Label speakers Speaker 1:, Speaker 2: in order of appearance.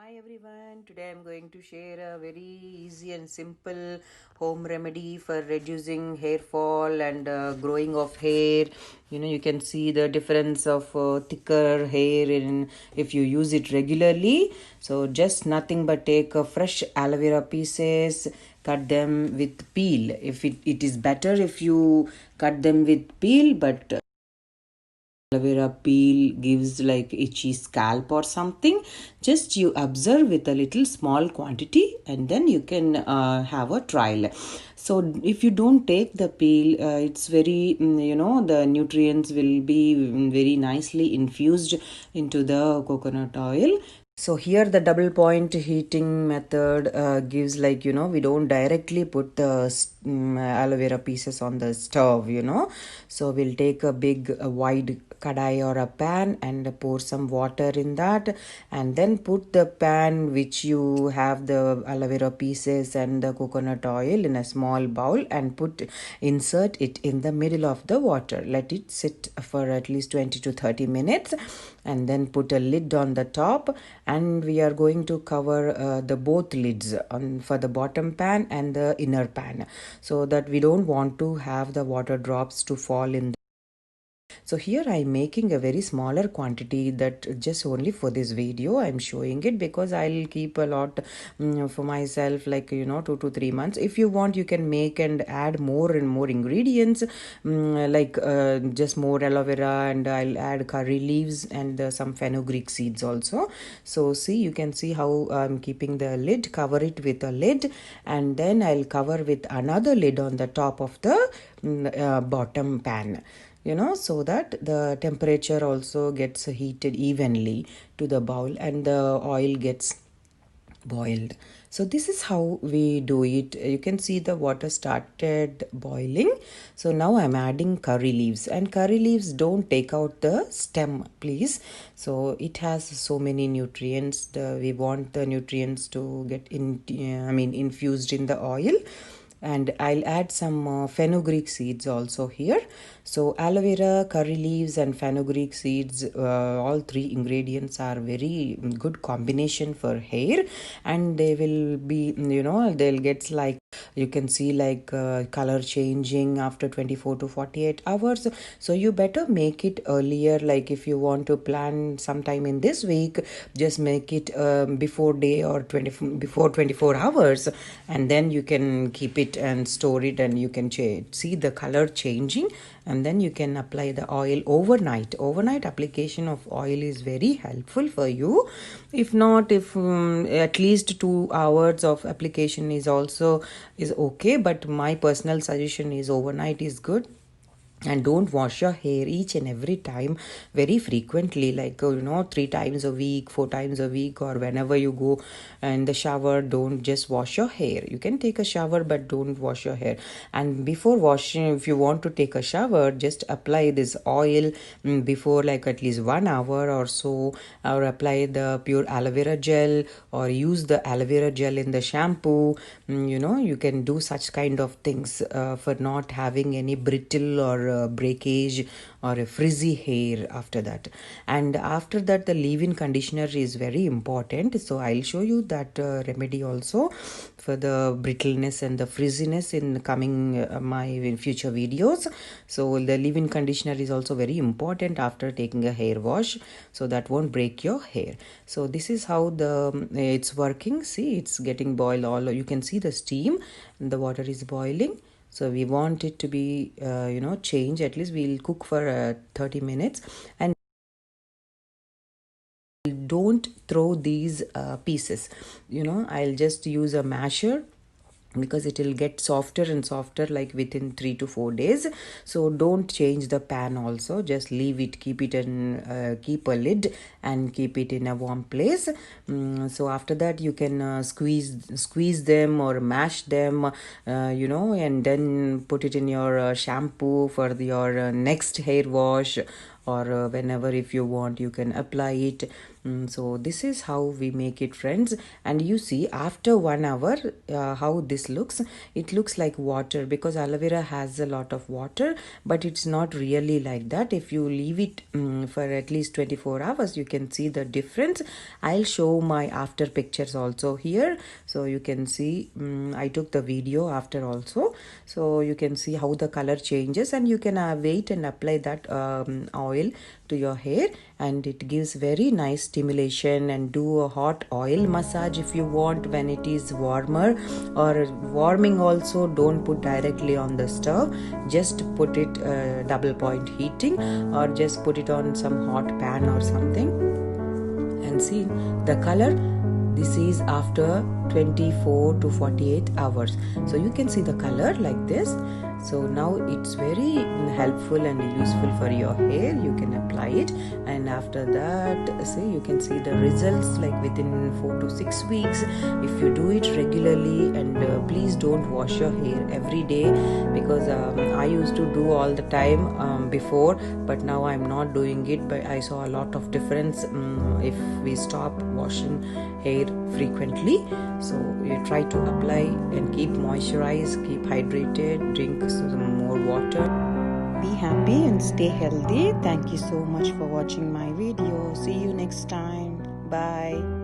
Speaker 1: Hi everyone, today I'm going to share a very easy and simple home remedy for reducing hair fall and growing of hair. You can see the difference of thicker hair in if you use it regularly. So just nothing but take fresh aloe vera pieces, cut them with peel. If it is better if you cut them with peel, but aloe vera peel gives like itchy scalp or something. Just you observe with a little small quantity and then you can have a trial. So if you don't take the peel, it's very the nutrients will be very nicely infused into the coconut oil. So here the double point heating method gives we don't directly put the aloe vera pieces on the stove. So we'll take a big wide kadai or a pan and pour some water in that, and then put the pan which you have the aloe vera pieces and the coconut oil in a small bowl and insert it in the middle of the water. Let it sit for at least 20 to 30 minutes and then put a lid on the top, and we are going to cover the both lids on for the bottom pan and the inner pan, so that we don't want to have the water drops to fall in. So here I'm making a very smaller quantity, that just only for this video I'm showing it, because I'll keep a lot for myself, 2 to 3 months. If you want, you can make and add more and more ingredients, just more aloe vera, and I'll add curry leaves and some fenugreek seeds also. So see, you can see how I'm keeping the lid, cover it with a lid, and then I'll cover with another lid on the top of the bottom pan, so that the temperature also gets heated evenly to the bowl and the oil gets boiled. So this is how we do it. You can see the water started boiling. So now I'm adding curry leaves, and curry leaves don't take out the stem, please. So it has so many nutrients. We want the nutrients to get infused in the oil. And I'll add some fenugreek seeds also here. So aloe vera, curry leaves and fenugreek seeds, all three ingredients are very good combination for hair, and they will be, they'll get like, you can see color changing after 24 to 48 hours. So you better make it earlier. Like if you want to plan sometime in this week, just make it before day or before 24 hours, and then you can keep it and store it, and you can see the color changing, and then you can apply the oil overnight application of oil is very helpful for you. If not, if at least 2 hours of application is okay, but my personal suggestion is overnight is good. And don't wash your hair each and every time very frequently, 3 times a week, 4 times a week, or whenever you go in the shower. Don't just wash your hair. You can take a shower, but don't wash your hair. And before washing, if you want to take a shower, just apply this oil before, like at least 1 hour or so, or apply the pure aloe vera gel, or use the aloe vera gel in the shampoo. You can do such kind of things for not having any brittle or breakage or a frizzy hair after that. And after that, the leave-in conditioner is very important. So I'll show you that remedy also for the brittleness and the frizziness in coming my future videos. So the leave-in conditioner is also very important after taking a hair wash, so that won't break your hair. So this is how it's working. See, it's getting boiled. All you can see the steam, and the water is boiling. So we want it to be change. At least we'll cook for 30 minutes, and don't throw these pieces. I'll just use a masher, because it will get softer and softer like within 3 to 4 days. So don't change the pan also, just leave it, keep it in keep a lid and keep it in a warm place. So after that, you can squeeze them or mash them, and then put it in your shampoo for your next hair wash, or whenever if you want, you can apply it. So this is how we make it, friends. And you see, after 1 hour, how this looks. It looks like water because aloe vera has a lot of water, but it's not really like that. If you leave it for at least 24 hours, you can see the difference. I'll show my after pictures also here, so you can see. I took the video after also, so you can see how the color changes, and you can wait and apply that oil to your hair, and it gives very nice stimulation. And do a hot oil massage if you want when it is warmer, or warming also. Don't put directly on the stove, just put it double point heating, or just put it on some hot pan or something, and see the color. This is after 24 to 48 hours, so you can see the color like this. So now it's very helpful and useful for your hair. You can apply it, and after that, see, you can see the results like within 4 to 6 weeks if you do it regularly. And please don't wash your hair every day, because I used to do all the time before, but now I'm not doing it. But I saw a lot of difference if we stop washing hair frequently. So you try to apply and keep moisturized, keep hydrated, drink some more water. Be happy and stay healthy. Thank you so much for watching my video. See you next time. Bye.